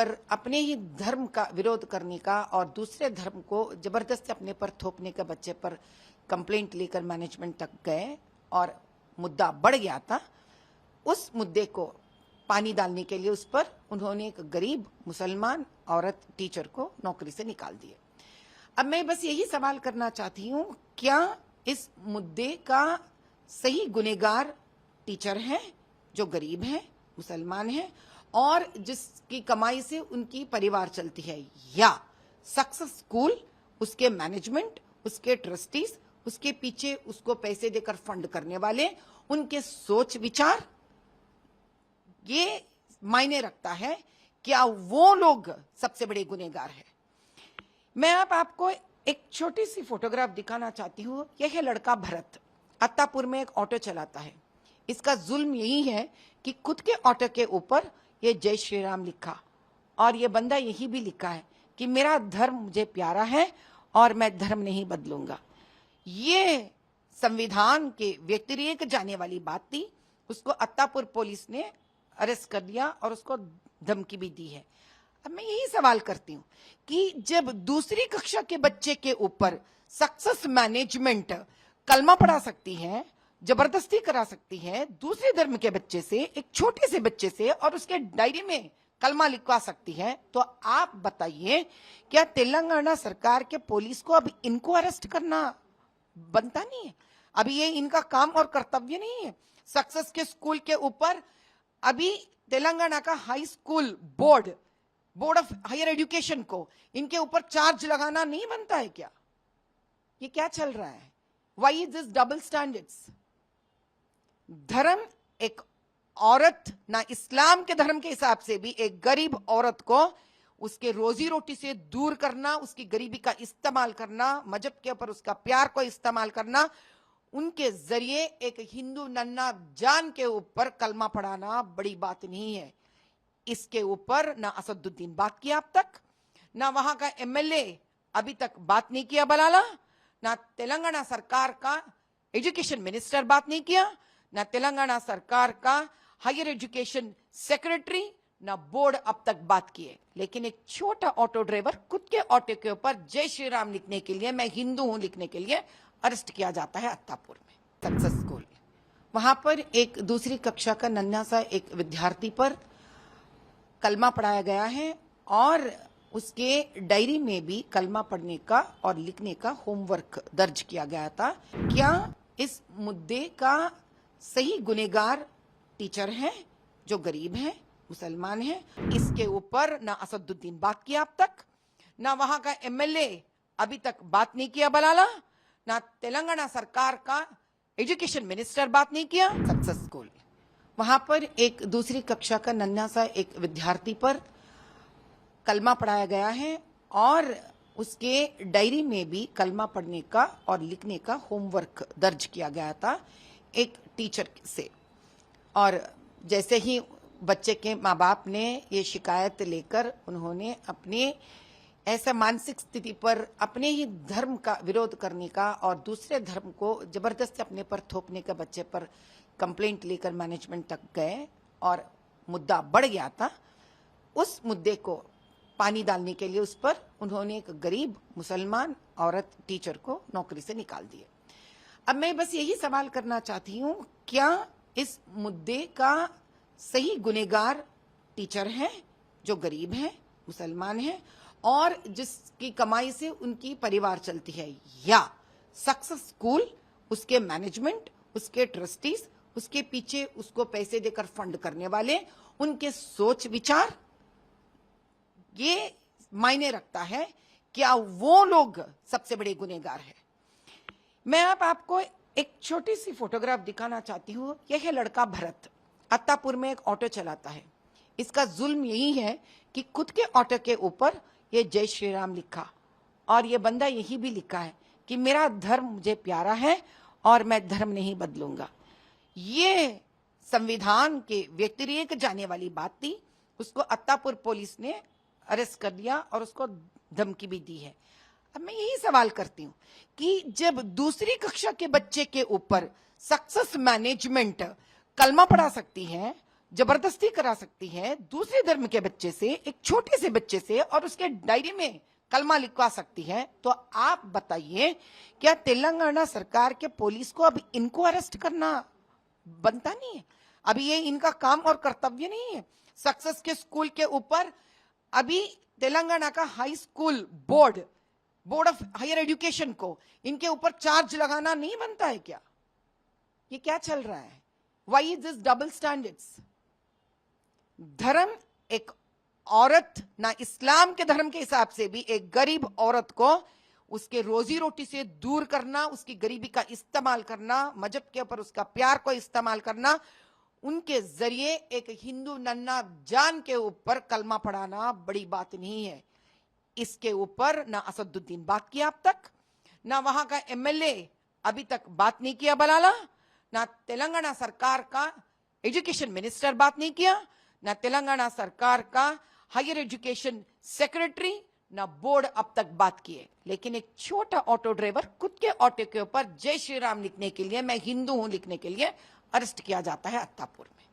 पर अपने ही धर्म का विरोध करने का और दूसरे धर्म को जबरदस्ती अपने पर थोपने का बच्चे पर कंप्लेंट लेकर मैनेजमेंट तक गए और मुद्दा बढ़ गया था। उस मुद्दे को पानी डालने के लिए उस पर उन्होंने एक गरीब मुसलमान औरत टीचर को नौकरी से निकाल दिया। अब मैं बस यही सवाल करना चाहती हूं, क्या इस मुद्दे का सही गुनहगार टीचर है जो गरीब है, मुसलमान है और जिसकी कमाई से उनकी परिवार चलती है, या सक्सेस स्कूल, उसके मैनेजमेंट, उसके ट्रस्टीज, उसके पीछे उसको पैसे देकर फंड करने वाले, उनके सोच विचार, ये मायने रखता है। क्या वो लोग सबसे बड़े गुनहगार हैं? मैं आपको एक छोटी सी फोटोग्राफ दिखाना चाहती हूँ। यह है लड़का भरत, अत्तापुर में एक ऑटो चलाता है। इसका जुल्म यही है कि खुद के ऑटो के ऊपर ये जय श्री राम लिखा और ये बंदा यही भी लिखा है कि मेरा धर्म मुझे प्यारा है और मैं धर्म नहीं बदलूंगा। ये संविधान के व्यतिरेक जाने वाली बात थी। उसको अत्तापुर पुलिस ने अरेस्ट कर लिया और उसको धमकी भी दी है। अब मैं यही सवाल करती हूं कि जब दूसरी कक्षा के बच्चे के ऊपर सक्सेस मैनेजमेंट कलमा पढ़ा सकती है, जबरदस्ती करा सकती है दूसरे धर्म के बच्चे से, एक छोटे से बच्चे से, और उसके डायरी में कलमा लिखवा सकती है, तो आप बताइए क्या तेलंगाना सरकार के पुलिस को अब इनको अरेस्ट करना बनता नहीं है? अभी ये इनका काम और कर्तव्य नहीं है? सक्सेस के स्कूल के ऊपर अभी तेलंगाना का high school board of higher education को इनके ऊपर चार्ज लगाना नहीं बनता है क्या? ये क्या चल रहा है? Why is this double standards? धर्म, एक औरत, ना इस्लाम के धर्म के हिसाब से भी एक गरीब औरत को उसके रोजी रोटी से दूर करना, उसकी गरीबी का इस्तेमाल करना, मजहब के ऊपर उसका प्यार को इस्तेमाल करना, उनके जरिए एक हिंदू नन्ना जान के ऊपर कलमा पढ़ाना बड़ी बात नहीं है। इसके ऊपर ना असदुद्दीन बात किया अब तक, ना वहां का एमएलए अभी तक बात नहीं किया बलाला, ना तेलंगाना सरकार का एजुकेशन मिनिस्टर बात नहीं किया, ना तेलंगाना सरकार का हायर एजुकेशन सेक्रेटरी, ना बोर्ड अब तक बात किए। लेकिन एक छोटा ऑटो ड्राइवर खुद के ऑटो के ऊपर जय श्री राम लिखने के लिए, मैं हिंदू हूं लिखने के लिए अरेस्ट किया जाता है अत्तापुर में सक्सेस स्कूल। वहां पर एक दूसरी कक्षा का नन्हा सा एक विद्यार्थी पर कलमा पढ़ाया गया है और उसके डायरी में भी कलमा पढ़ने का और लिखने का होमवर्क दर्ज किया गया था। क्या इस मुद्दे का सही गुनहगार टीचर है जो गरीब है, मुसलमान है? इसके ऊपर ना असदुद्दीन बात किया अब तक, ना वहां का एमएलए अभी तक बात नहीं किया बलाला, ना तेलंगाना सरकार का एजुकेशन मिनिस्टर बात नहीं किया। सक्सेस स्कूल, वहां पर एक दूसरी कक्षा का नन्हा सा एक विद्यार्थी पर कलमा पढ़ाया गया है और उसके डायरी में भी कलमा पढ़ने का और लिखने का होमवर्क दर्ज किया गया था एक टीचर से। और जैसे ही बच्चे के माँ बाप ने ये शिकायत लेकर उन्होंने अपने ऐसा मानसिक स्थिति पर अपने ही धर्म का विरोध करने का और दूसरे धर्म को जबरदस्ती अपने पर थोपने का बच्चे पर कंप्लेंट लेकर मैनेजमेंट तक गए और मुद्दा बढ़ गया था। उस मुद्दे को पानी डालने के लिए उस पर उन्होंने एक गरीब मुसलमान औरत टीचर को नौकरी से निकाल दिया। अब मैं बस यही सवाल करना चाहती हूँ, क्या इस मुद्दे का सही गुनहगार टीचर है जो गरीब है, मुसलमान है और जिसकी कमाई से उनकी परिवार चलती है, या सक्सेस स्कूल, उसके मैनेजमेंट, उसके ट्रस्टीज, उसके पीछे उसको पैसे देकर फंड करने वाले, उनके सोच विचार, ये मायने रखता है। क्या वो लोग सबसे बड़े गुनहगार हैं? मैं आपको एक छोटी सी फोटोग्राफ दिखाना चाहती हूँ। यह है लड़का भरत, अत्तापुर में एक ऑटो चलाता है। इसका जुल्म यही है कि खुद के ऑटो के ऊपर ये जय श्री राम लिखा और ये बंदा यही भी लिखा है कि मेरा धर्म मुझे प्यारा है और मैं धर्म नहीं बदलूंगा। ये संविधान के व्यतिरेक जाने वाली बात थी। उसको अत्तापुर पुलिस ने अरेस्ट कर लिया और उसको धमकी भी दी है। अब मैं यही सवाल करती हूं कि जब दूसरी कक्षा के बच्चे के ऊपर सक्सेस मैनेजमेंट कलमा पढ़ा सकती है, जबरदस्ती करा सकती है दूसरे धर्म के बच्चे से, एक छोटे से बच्चे से, और उसके डायरी में कलमा लिखवा सकती है, तो आप बताइए क्या तेलंगाना सरकार के पुलिस को अब इनको अरेस्ट करना बनता नहीं है? अभी ये इनका काम और कर्तव्य नहीं है? सक्सेस के स्कूल के ऊपर अभी तेलंगाना का high school board of higher education को इनके ऊपर चार्ज लगाना नहीं बनता है क्या? ये क्या चल रहा है? Why is this double standards? धर्म, एक औरत ना इस्लाम के धर्म के हिसाब से भी एक गरीब औरत को उसके रोजी रोटी से दूर करना, उसकी गरीबी का इस्तेमाल करना, मजहब के ऊपर उसका प्यार को इस्तेमाल करना, उनके जरिए एक हिंदू नन्ना जान के ऊपर कलमा पढ़ाना बड़ी बात नहीं है। इसके ऊपर ना असदुद्दीन बात किया अब तक, ना वहां का एमएलए अभी तक बात नहीं किया बलाला, ना तेलंगाना सरकार का एजुकेशन मिनिस्टर बात नहीं किया, ना तेलंगाना सरकार का हायर एजुकेशन सेक्रेटरी, ना बोर्ड अब तक बात किए। लेकिन एक छोटा ऑटो ड्राइवर खुद के ऑटो के ऊपर जय श्री राम लिखने के लिए, मैं हिंदू हूं लिखने के लिए अरेस्ट किया जाता है अत्तापुर में।